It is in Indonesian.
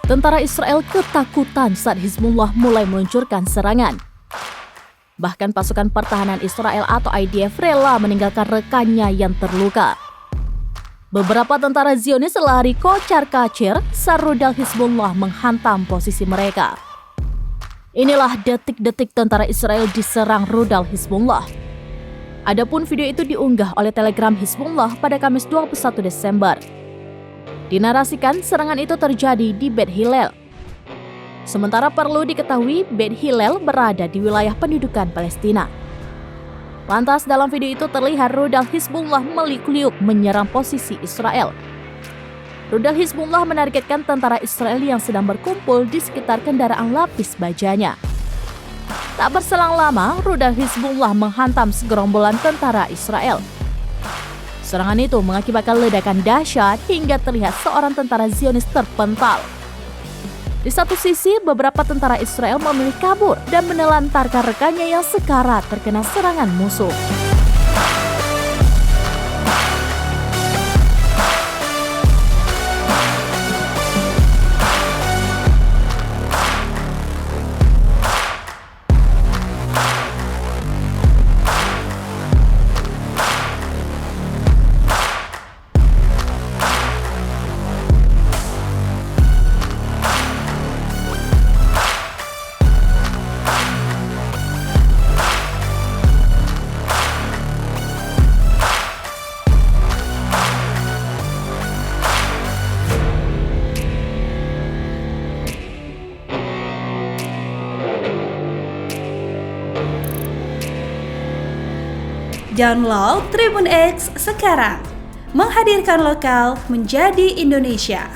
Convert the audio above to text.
Tentara Israel ketakutan saat Hizbullah mulai meluncurkan serangan. Bahkan pasukan pertahanan Israel atau IDF rela meninggalkan rekannya yang terluka. Beberapa tentara Zionis lari kocar-kacir saat rudal Hizbullah menghantam posisi mereka. Inilah detik-detik tentara Israel diserang rudal Hizbullah. Adapun video itu diunggah oleh Telegram Hizbullah pada Kamis 21 Desember. Dinarasikan serangan itu terjadi di Beit Hillel. Sementara perlu diketahui Beit Hillel berada di wilayah pendudukan Palestina. Lantas dalam video itu terlihat rudal Hizbullah meliuk-liuk menyerang posisi Israel. Rudal Hizbullah menargetkan tentara Israel yang sedang berkumpul di sekitar kendaraan lapis bajanya. Tak berselang lama, rudal Hizbullah menghantam segerombolan tentara Israel. Serangan itu mengakibatkan ledakan dahsyat hingga terlihat seorang tentara Zionis terpental. Di satu sisi, beberapa tentara Israel memilih kabur dan menelantarkan rekannya yang sekarat terkena serangan musuh. Download Tribun X sekarang, menghadirkan lokal menjadi Indonesia.